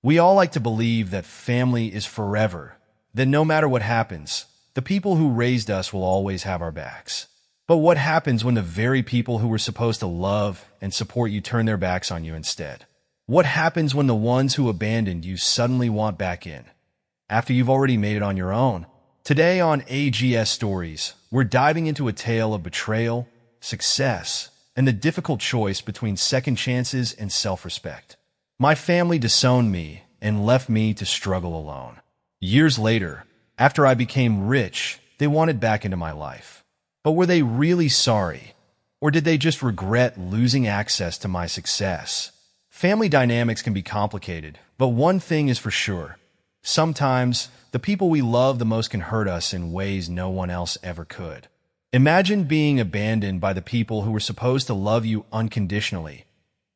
We all like to believe that family is forever, that no matter what happens, the people who raised us will always have our backs. But what happens when the very people who were supposed to love and support you turn their backs on you instead? What happens when the ones who abandoned you suddenly want back in, after you've already made it on your own? Today on AGS Stories, we're diving into a tale of betrayal, success, and the difficult choice between second chances and self-respect. My family disowned me and left me to struggle alone. Years later, after I became rich, they wanted back into my life. But were they really sorry? Or did they just regret losing access to my success? Family dynamics can be complicated, but one thing is for sure. Sometimes, the people we love the most can hurt us in ways no one else ever could. Imagine being abandoned by the people who were supposed to love you unconditionally,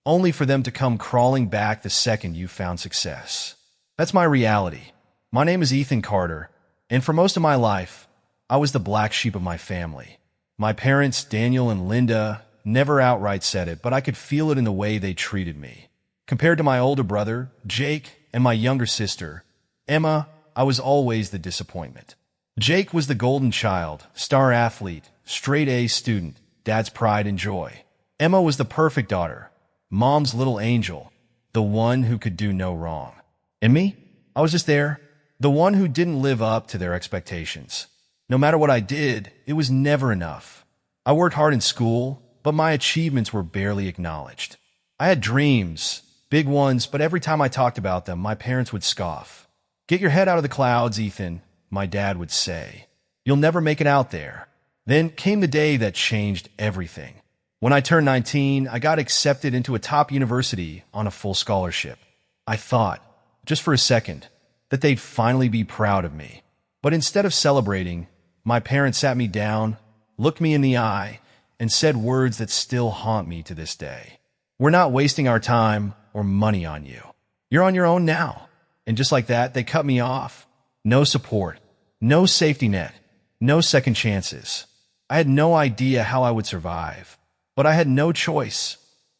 only for them to come crawling back the second you found success. That's my reality. My name is Ethan Carter, and for most of my life, I was the black sheep of my family. My parents, Daniel and Linda, never outright said it, but I could feel it in the way they treated me. Compared to my older brother, Jake, and my younger sister, Emma, I was always the disappointment. Jake was the golden child, star athlete, straight-A student, dad's pride and joy. Emma was the perfect daughter, mom's little angel, the one who could do no wrong. And me? I was just there, the one who didn't live up to their expectations. No matter what I did, it was never enough. I worked hard in school, but my achievements were barely acknowledged. I had dreams, big ones, but every time I talked about them, my parents would scoff. "Get your head out of the clouds, Ethan," my dad would say. "You'll never make it out there." Then came the day that changed everything. When I turned 19, I got accepted into a top university on a full scholarship. I thought, just for a second, that they'd finally be proud of me. But instead of celebrating, my parents sat me down, looked me in the eye, and said words that still haunt me to this day. "We're not wasting our time or money on you. You're on your own now." And just like that, they cut me off. No support, no safety net, no second chances. I had no idea how I would survive, but I had no choice.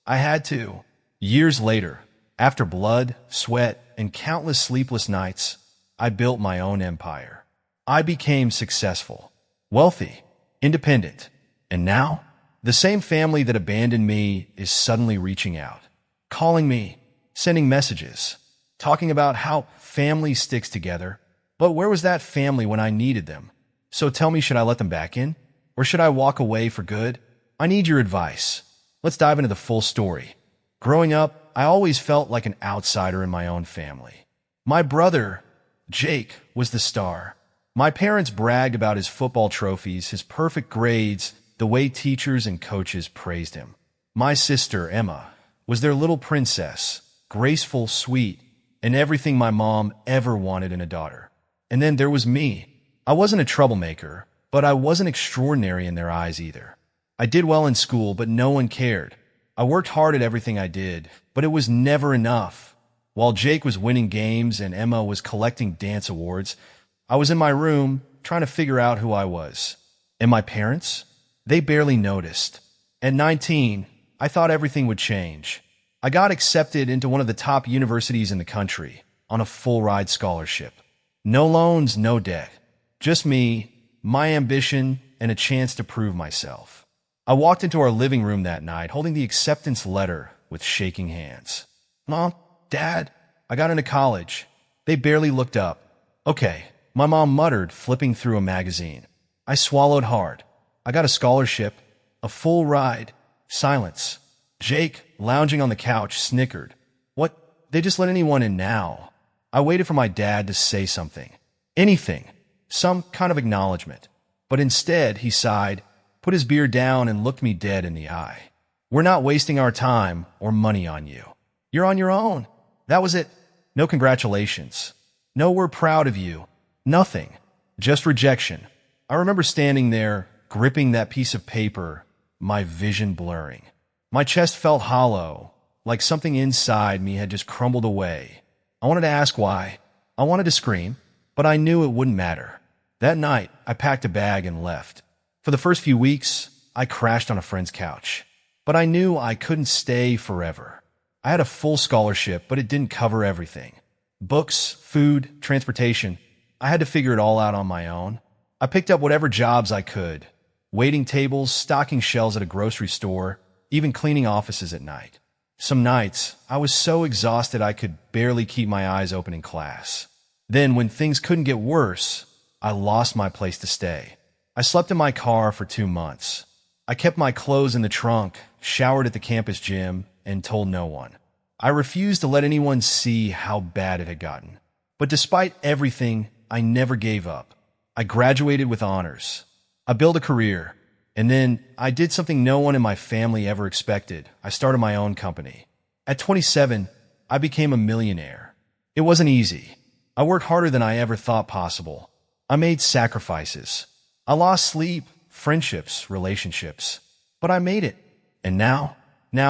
I had to. Years later, after blood, sweat, and countless sleepless nights, I built my own empire. I became successful, wealthy, independent, and now, the same family that abandoned me is suddenly reaching out, calling me, sending messages, talking about how family sticks together. But where was that family when I needed them? So tell me, should I let them back in? Or should I walk away for good? I need your advice. Let's dive into the full story. Growing up, I always felt like an outsider in my own family. My brother, Jake, was the star. My parents bragged about his football trophies, his perfect grades, the way teachers and coaches praised him. My sister, Emma, was their little princess, graceful, sweet, and everything my mom ever wanted in a daughter. And then there was me. I wasn't a troublemaker, but I wasn't extraordinary in their eyes either. I did well in school, but no one cared. I worked hard at everything I did, but it was never enough. While Jake was winning games and Emma was collecting dance awards, I was in my room trying to figure out who I was. And my parents? They barely noticed. At 19, I thought everything would change. I got accepted into one of the top universities in the country on a full-ride scholarship. No loans, no debt. Just me, my ambition, and a chance to prove myself. I walked into our living room that night holding the acceptance letter with shaking hands. "Mom, Dad, I got into college." They barely looked up. "Okay," my mom muttered, flipping through a magazine. I swallowed hard. I got a scholarship, a full ride. Silence. Jake, lounging on the couch, snickered. "What? They just let anyone in now." I waited for my dad to say something. Anything. Some kind of acknowledgement. But instead, he sighed, put his beer down, and looked me dead in the eye. "We're not wasting our time or money on you. You're on your own." That was it. No congratulations. No, "we're proud of you." Nothing. Just rejection. I remember standing there, gripping that piece of paper, my vision blurring. My chest felt hollow, like something inside me had just crumbled away. I wanted to ask why. I wanted to scream, but I knew it wouldn't matter. That night, I packed a bag and left. For the first few weeks, I crashed on a friend's couch. But I knew I couldn't stay forever. I had a full scholarship, but it didn't cover everything. Books, food, transportation. I had to figure it all out on my own. I picked up whatever jobs I could, waiting tables, stocking shelves at a grocery store, even cleaning offices at night. Some nights, I was so exhausted I could barely keep my eyes open in class. Then, when things couldn't get worse, I lost my place to stay. I slept in my car for 2 months. I kept my clothes in the trunk, showered at the campus gym, and told no one. I refused to let anyone see how bad it had gotten. But despite everything, I never gave up. I graduated with honors. I built a career. And then I did something no one in my family ever expected. I started my own company. At 27, I became a millionaire. It wasn't easy. I worked harder than I ever thought possible. I made sacrifices. I lost sleep, friendships, relationships. But I made it. And now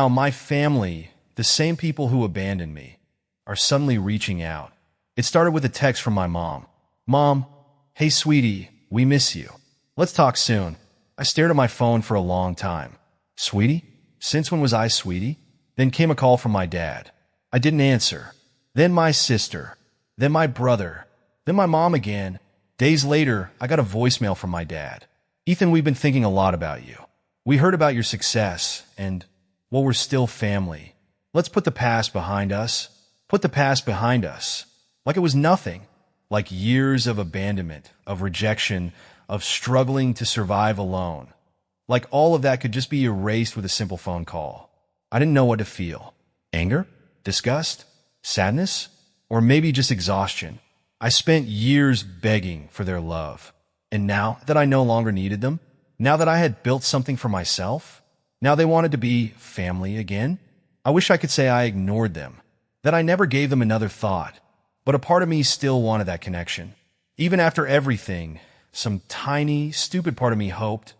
my family, the same people who abandoned me, are suddenly reaching out. It started with a text from my mom. Mom, hey sweetie, we miss you. Let's talk soon. I stared at my phone for a long time. Sweetie? Since when was I sweetie? Then came a call from my dad. I didn't answer. Then my sister. Then my brother. Then my mom again. Days later, I got a voicemail from my dad. Ethan, we've been thinking a lot about you. We heard about your success, and, well, we're still family. Let's put the past behind us. Put the past behind us. Like it was nothing. Like years of abandonment, of rejection, of struggling to survive alone. Like all of that could just be erased with a simple phone call. I didn't know what to feel. Anger? Disgust? Sadness? Or maybe just exhaustion. I spent years begging for their love. And now that I no longer needed them, now that I had built something for myself, now they wanted to be family again, I wish I could say I ignored them, that I never gave them another thought. But a part of me still wanted that connection. Even after everything, some tiny, stupid part of me hoped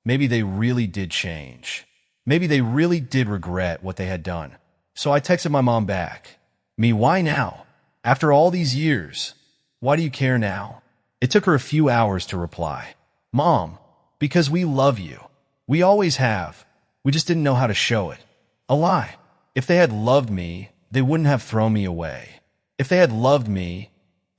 maybe they really did change. Maybe they really did regret what they had done. So I texted my mom back. Me, why now? After all these years, why do you care now? It took her a few hours to reply. Mom, because we love you. We always have. We just didn't know how to show it. A lie. If they had loved me, they wouldn't have thrown me away. If they had loved me,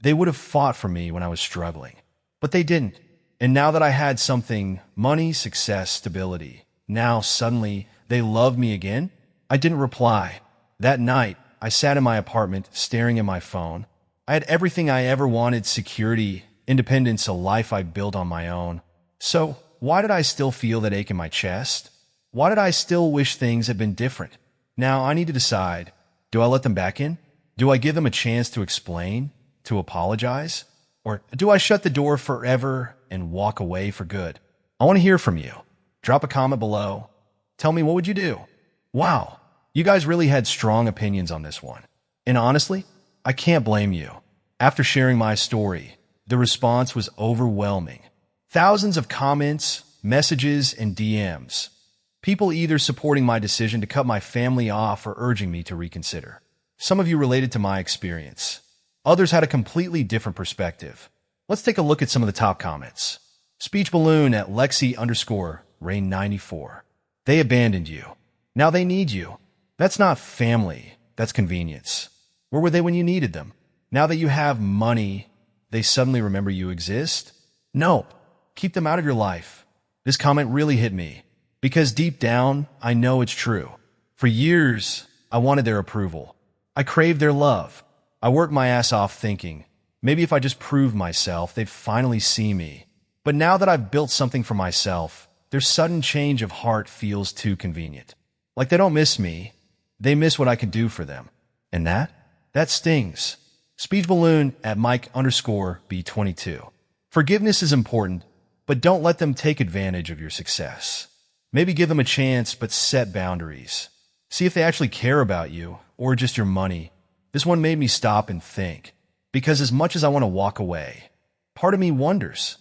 they would have fought for me when I was struggling. But they didn't. And now that I had something, money, success, stability, now suddenly they love me again? I didn't reply. That night, I sat in my apartment staring at my phone. I had everything I ever wanted: security, independence, a life I built on my own. So why did I still feel that ache in my chest? Why did I still wish things had been different? Now I need to decide, do I let them back in? Do I give them a chance to explain, to apologize? Or do I shut the door forever and walk away for good? I want to hear from you. Drop a comment below. Tell me, what would you do? Wow, you guys really had strong opinions on this one. And honestly, I can't blame you. After sharing my story, the response was overwhelming. Thousands of comments, messages, and DMs. People either supporting my decision to cut my family off or urging me to reconsider. Some of you related to my experience. Others had a completely different perspective. Let's take a look at some of the top comments. Speech balloon at Lexi_Rain94. They abandoned you. Now they need you. That's not family. That's convenience. Where were they when you needed them? Now that you have money, they suddenly remember you exist? No. Keep them out of your life. This comment really hit me. Because deep down, I know it's true. For years, I wanted their approval. I craved their love. I worked my ass off thinking, maybe if I just proved myself, they'd finally see me. But now that I've built something for myself, their sudden change of heart feels too convenient. Like they don't miss me, they miss what I can do for them. And that stings. Speech balloon at Mike_B22. Forgiveness is important, but don't let them take advantage of your success. Maybe give them a chance, but set boundaries. See if they actually care about you, or just your money. This one made me stop and think, because as much as I want to walk away, part of me wonders,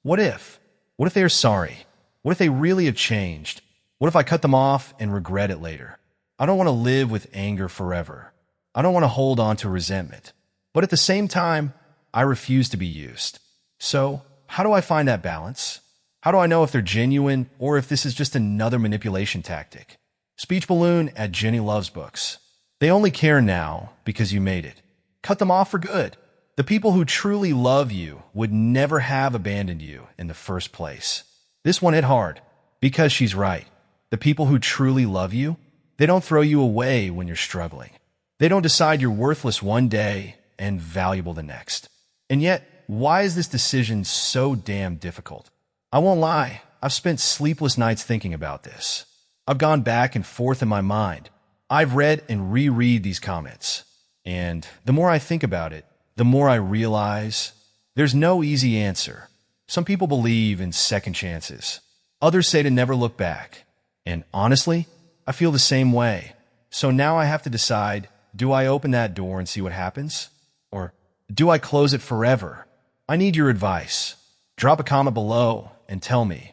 what if? What if they are sorry? What if they really have changed? What if I cut them off and regret it later? I don't want to live with anger forever. I don't want to hold on to resentment. But at the same time, I refuse to be used. So, how do I find that balance? How do I know if they're genuine or if this is just another manipulation tactic? Speech balloon at Jenny Loves Books. They only care now because you made it. Cut them off for good. The people who truly love you would never have abandoned you in the first place. This one hit hard, because she's right. The people who truly love you, they don't throw you away when you're struggling. They don't decide you're worthless one day and valuable the next. And yet, why is this decision so damn difficult? I won't lie, I've spent sleepless nights thinking about this. I've gone back and forth in my mind. I've read and reread these comments. And the more I think about it, the more I realize there's no easy answer. Some people believe in second chances. Others say to never look back. And honestly, I feel the same way. So now I have to decide, do I open that door and see what happens? Or do I close it forever? I need your advice. Drop a comment below and tell me,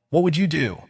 what would you do?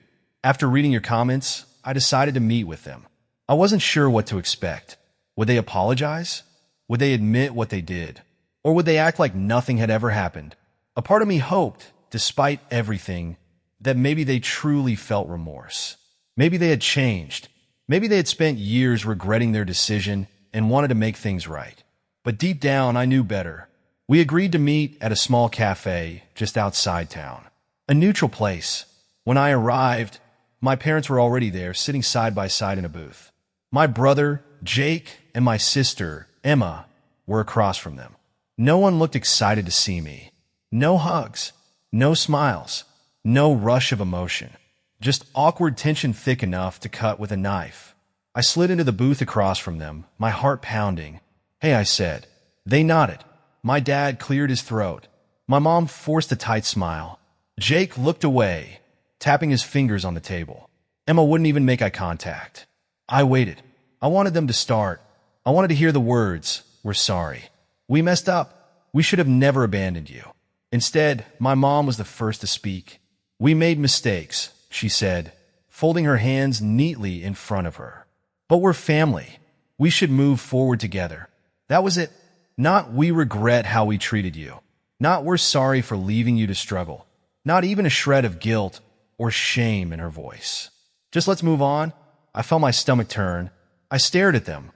After reading your comments, I decided to meet with them. I wasn't sure what to expect. Would they apologize? Would they admit what they did? Or would they act like nothing had ever happened? A part of me hoped, despite everything, that maybe they truly felt remorse. Maybe they had changed. Maybe they had spent years regretting their decision and wanted to make things right. But deep down, I knew better. We agreed to meet at a small cafe just outside town. A neutral place. When I arrived, my parents were already there, sitting side by side in a booth. My brother, Jake, and my sister, Emma, were across from them. No one looked excited to see me. No hugs, no smiles, no rush of emotion. Just awkward tension thick enough to cut with a knife. I slid into the booth across from them, my heart pounding. "Hey," I said. They nodded. My dad cleared his throat. My mom forced a tight smile. Jake looked away, tapping his fingers on the table. Emma wouldn't even make eye contact. I waited. I wanted them to start. I wanted to hear the words, "We're sorry. We messed up. We should have never abandoned you." Instead, my mom was the first to speak. "We made mistakes," she said, folding her hands neatly in front of her. "But we're family. We should move forward together." That was it. Not "we regret how we treated you." Not "we're sorry for leaving you to struggle." Not even a shred of guilt or shame in her voice. Just "let's move on." I felt my stomach turn. I stared at them,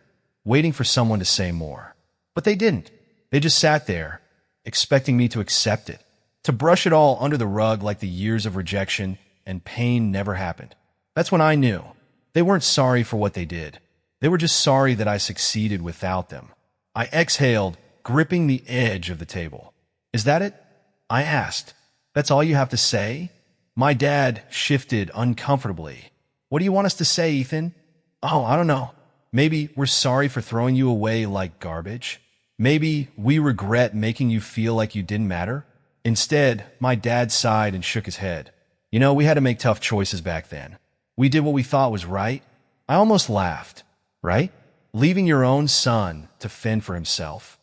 waiting for someone to say more. But they didn't. They just sat there, expecting me to accept it, to brush it all under the rug like the years of rejection and pain never happened. That's when I knew. They weren't sorry for what they did. They were just sorry that I succeeded without them. I exhaled, gripping the edge of the table. "Is that it?" I asked. "That's all you have to say?" My dad shifted uncomfortably. "What do you want us to say, Ethan?" "Oh, I don't know. Maybe we're sorry for throwing you away like garbage. Maybe we regret making you feel like you didn't matter." Instead, my dad sighed and shook his head. "You know, we had to make tough choices back then. We did what we thought was right." I almost laughed. Right? Leaving your own son to fend for himself,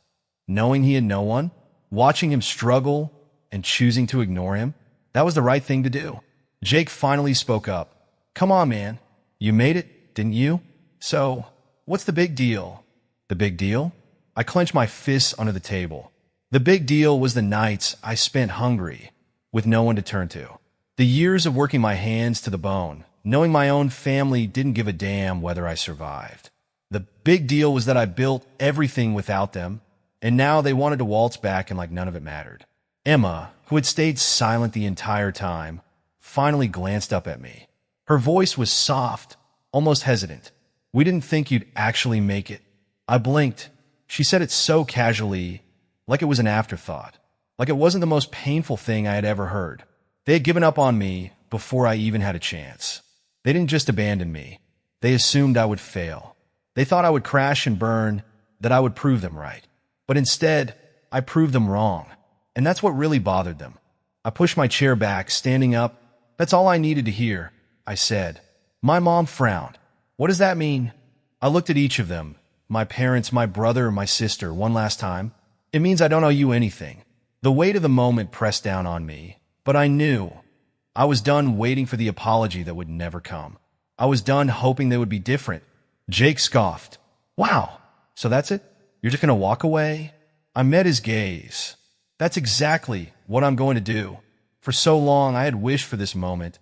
knowing he had no one, watching him struggle and choosing to ignore him, that was the right thing to do. Jake finally spoke up. "Come on, man. You made it, didn't you? So, what's the big deal?" The big deal? I clenched my fists under the table. The big deal was the nights I spent hungry, with no one to turn to. The years of working my hands to the bone, knowing my own family didn't give a damn whether I survived. The big deal was that I built everything without them, and now they wanted to waltz back and like none of it mattered. Emma, who had stayed silent the entire time, finally glanced up at me. Her voice was soft, almost hesitant. "We didn't think you'd actually make it." I blinked. She said it so casually, like it was an afterthought, like it wasn't the most painful thing I had ever heard. They had given up on me before I even had a chance. They didn't just abandon me. They assumed I would fail. They thought I would crash and burn, that I would prove them right. But instead, I proved them wrong. And that's what really bothered them. I pushed my chair back, standing up. "That's all I needed to hear," I said. My mom frowned. "What does that mean?" I looked at each of them, my parents, my brother, my sister, one last time. "It means I don't owe you anything." The weight of the moment pressed down on me, but I knew. I was done waiting for the apology that would never come. I was done hoping they would be different. Jake scoffed. "Wow, so that's it? You're just going to walk away?" I met his gaze. "That's exactly what I'm going to do. For so long, I had wished for this moment,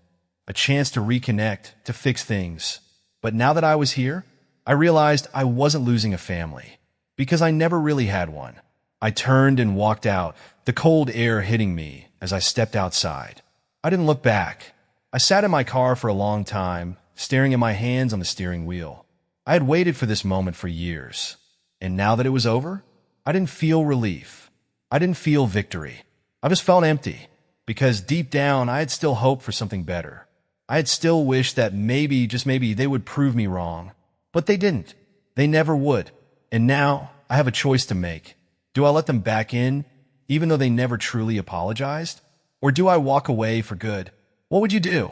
a chance to reconnect, to fix things. But now that I was here, I realized I wasn't losing a family. because I never really had one. I turned and walked out, the cold air hitting me as I stepped outside. I didn't look back. I sat in my car for a long time, staring at my hands on the steering wheel. I had waited for this moment for years. And now that it was over, I didn't feel relief. I didn't feel victory. I just felt empty, because deep down I had still hoped for something better. I had still wished that maybe, just maybe, they would prove me wrong. But they didn't. They never would. And now I have a choice to make. Do I let them back in, even though they never truly apologized? Or do I walk away for good? What would you do?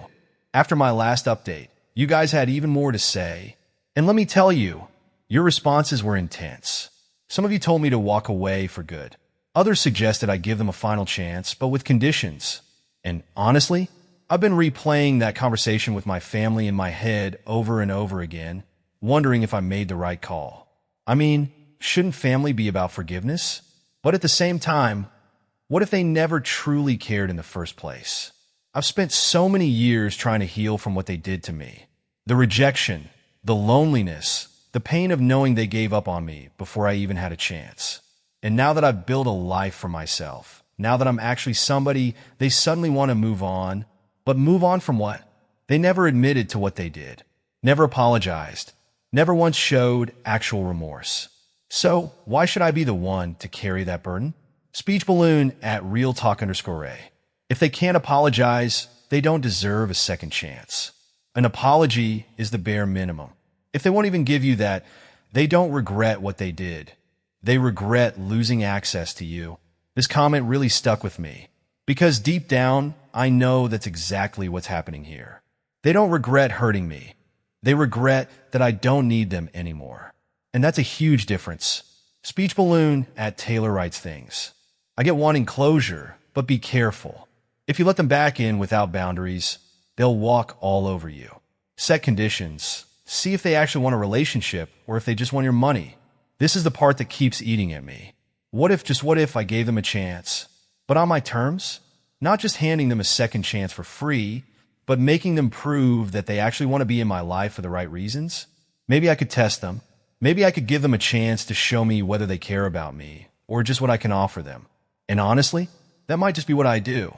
After my last update, you guys had even more to say. And let me tell you, your responses were intense. Some of you told me to walk away for good. Others suggested I give them a final chance, but with conditions. And honestly, I've been replaying that conversation with my family in my head over and over again, wondering if I made the right call. I mean, shouldn't family be about forgiveness? But at the same time, what if they never truly cared in the first place? I've spent so many years trying to heal from what they did to me. The rejection, the loneliness, the pain of knowing they gave up on me before I even had a chance. And now that I've built a life for myself, now that I'm actually somebody, they suddenly want to move on. But move on from what? They never admitted to what they did, never apologized, never once showed actual remorse. So why should I be the one to carry that burden? Speech balloon at @realtalk_a. If they can't apologize, they don't deserve a second chance. An apology is the bare minimum. If they won't even give you that, they don't regret what they did. They regret losing access to you. This comment really stuck with me, because deep down, I know that's exactly what's happening here. They don't regret hurting me. They regret that I don't need them anymore. And that's a huge difference. Speech balloon at Taylor writes things. I get wanting closure, but be careful. If you let them back in without boundaries, they'll walk all over you. Set conditions. See if they actually want a relationship or if they just want your money. This is the part that keeps eating at me. What if I gave them a chance, but on my terms? Not just handing them a second chance for free, but making them prove that they actually want to be in my life for the right reasons? Maybe I could test them. Maybe I could give them a chance to show me whether they care about me or just what I can offer them. And honestly, that might just be what I do.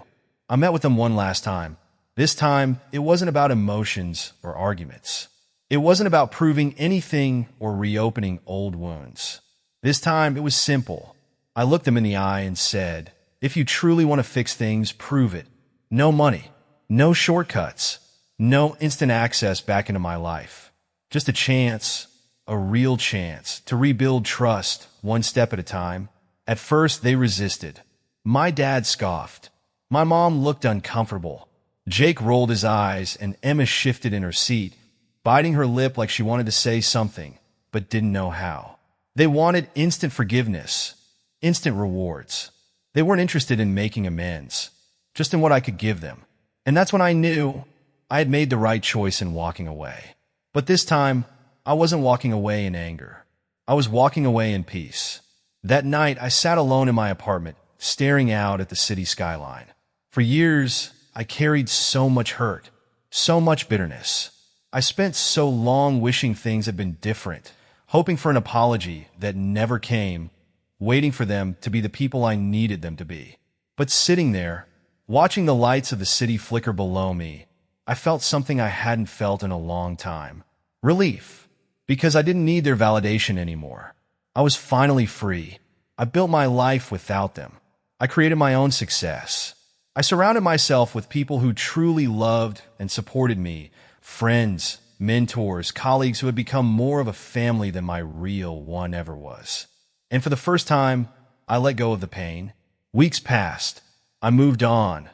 I met with them one last time. This time, it wasn't about emotions or arguments. It wasn't about proving anything or reopening old wounds. This time, it was simple. I looked them in the eye and said, if you truly want to fix things, prove it. No money, no shortcuts, no instant access back into my life. Just a chance, a real chance, to rebuild trust one step at a time. At first, they resisted. My dad scoffed. My mom looked uncomfortable. Jake rolled his eyes, and Emma shifted in her seat, biting her lip like she wanted to say something, but didn't know how. They wanted instant forgiveness, instant rewards. They weren't interested in making amends, just in what I could give them. And that's when I knew I had made the right choice in walking away. But this time, I wasn't walking away in anger. I was walking away in peace. That night, I sat alone in my apartment, staring out at the city skyline. For years, I carried so much hurt, so much bitterness. I spent so long wishing things had been different, hoping for an apology that never came, waiting for them to be the people I needed them to be. But sitting there, watching the lights of the city flicker below me, I felt something I hadn't felt in a long time. Relief, because I didn't need their validation anymore. I was finally free. I built my life without them. I created my own success. I surrounded myself with people who truly loved and supported me, friends, mentors, colleagues who had become more of a family than my real one ever was. And for the first time, I let go of the pain. Weeks passed. I moved on,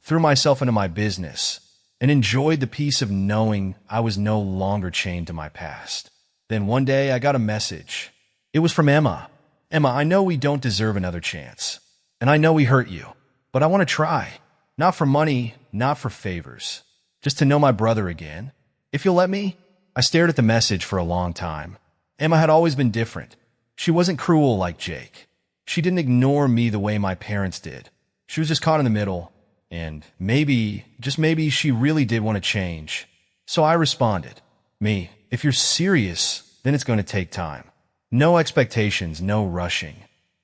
threw myself into my business, and enjoyed the peace of knowing I was no longer chained to my past. Then one day I got a message. It was from Emma. Emma, I know we don't deserve another chance. And I know we hurt you. But I want to try. Not for money, not for favors. Just to know my brother again. If you'll let me? I stared at the message for a long time. Emma had always been different. She wasn't cruel like Jake. She didn't ignore me the way my parents did. She was just caught in the middle. And maybe, just maybe, she really did want to change. So I responded. Me, if you're serious, then it's going to take time. No expectations, no rushing.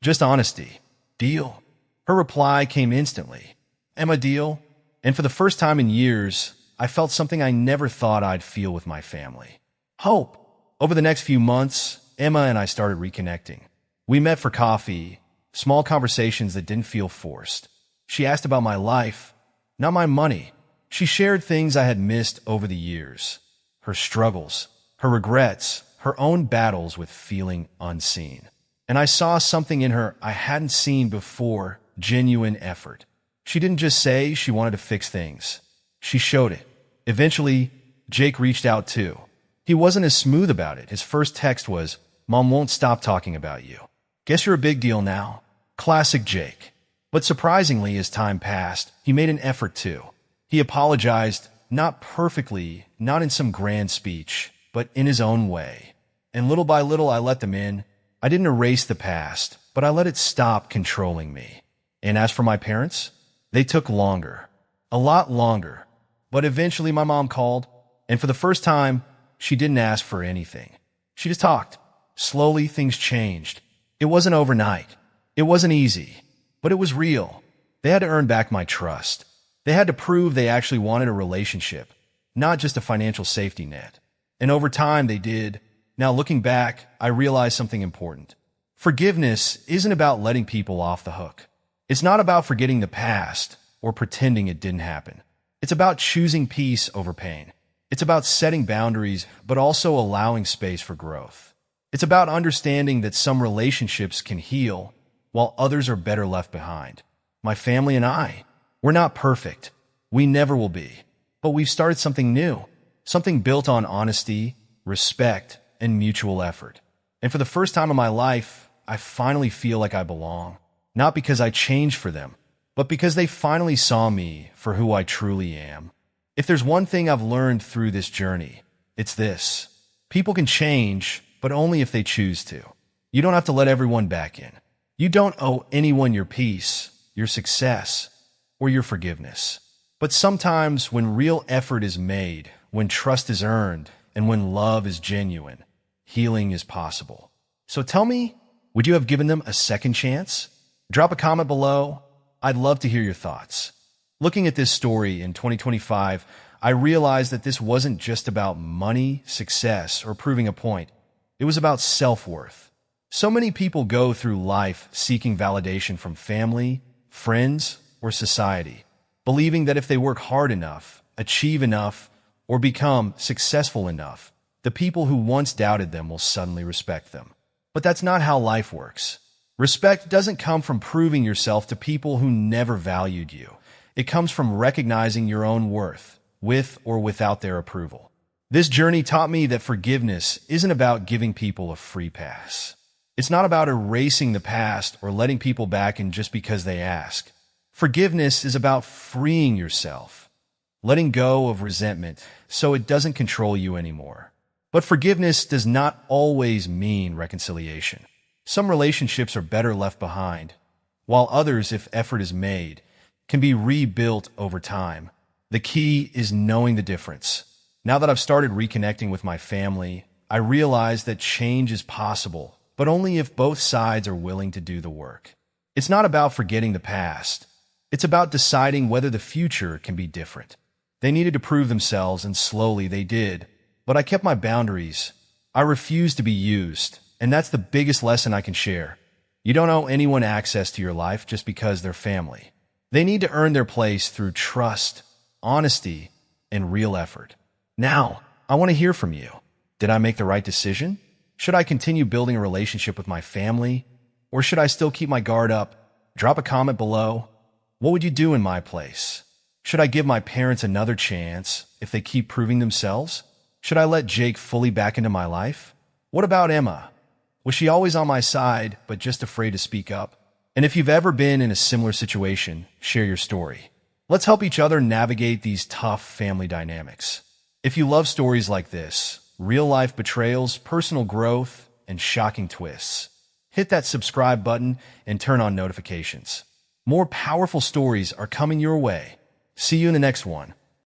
Just honesty. Deal. Her reply came instantly. Emma, deal? And for the first time in years, I felt something I never thought I'd feel with my family. Hope. Over the next few months, Emma and I started reconnecting. We met for coffee, small conversations that didn't feel forced. She asked about my life, not my money. She shared things I had missed over the years. Her struggles, her regrets, her own battles with feeling unseen. And I saw something in her I hadn't seen before, genuine effort. She didn't just say she wanted to fix things. She showed it. Eventually, Jake reached out too. He wasn't as smooth about it. His first text was, "Mom won't stop talking about you. Guess you're a big deal now." Classic Jake. But surprisingly, as time passed, he made an effort too. He apologized, not perfectly, not in some grand speech, but in his own way. And little by little, I let them in. I didn't erase the past, but I let it stop controlling me. And as for my parents, they took longer. A lot longer. But eventually my mom called, and for the first time, she didn't ask for anything. She just talked. Slowly, things changed. It wasn't overnight. It wasn't easy. But it was real. They had to earn back my trust. They had to prove they actually wanted a relationship, not just a financial safety net. And over time, they did. Now, looking back, I realized something important. Forgiveness isn't about letting people off the hook. It's not about forgetting the past or pretending it didn't happen. It's about choosing peace over pain. It's about setting boundaries, but also allowing space for growth. It's about understanding that some relationships can heal, while others are better left behind. My family and I, we're not perfect. We never will be. But we've started something new, something built on honesty, respect, and mutual effort. And for the first time in my life, I finally feel like I belong. Not because I changed for them, but because they finally saw me for who I truly am. If there's one thing I've learned through this journey, it's this. People can change, but only if they choose to. You don't have to let everyone back in. You don't owe anyone your peace, your success, or your forgiveness. But sometimes when real effort is made, when trust is earned, and when love is genuine, healing is possible. So tell me, would you have given them a second chance? Drop a comment below. I'd love to hear your thoughts. Looking at this story in 2025, I realized that this wasn't just about money, success, or proving a point. It was about self-worth. So many people go through life seeking validation from family, friends, or society, believing that if they work hard enough, achieve enough, or become successful enough, the people who once doubted them will suddenly respect them. But that's not how life works. Respect doesn't come from proving yourself to people who never valued you. It comes from recognizing your own worth, with or without their approval. This journey taught me that forgiveness isn't about giving people a free pass. It's not about erasing the past or letting people back in just because they ask. Forgiveness is about freeing yourself, letting go of resentment so it doesn't control you anymore. But forgiveness does not always mean reconciliation. Some relationships are better left behind, while others, if effort is made, can be rebuilt over time. The key is knowing the difference. Now that I've started reconnecting with my family, I realize that change is possible, but only if both sides are willing to do the work. It's not about forgetting the past. It's about deciding whether the future can be different. They needed to prove themselves, and slowly they did. But I kept my boundaries. I refused to be used, and that's the biggest lesson I can share. You don't owe anyone access to your life just because they're family. They need to earn their place through trust, honesty, and real effort. Now, I want to hear from you. Did I make the right decision? Should I continue building a relationship with my family? Or should I still keep my guard up? Drop a comment below. What would you do in my place? Should I give my parents another chance if they keep proving themselves? Should I let Jake fully back into my life? What about Emma? Was she always on my side, but just afraid to speak up? And if you've ever been in a similar situation, share your story. Let's help each other navigate these tough family dynamics. If you love stories like this, real-life betrayals, personal growth, and shocking twists, hit that subscribe button and turn on notifications. More powerful stories are coming your way. See you in the next one.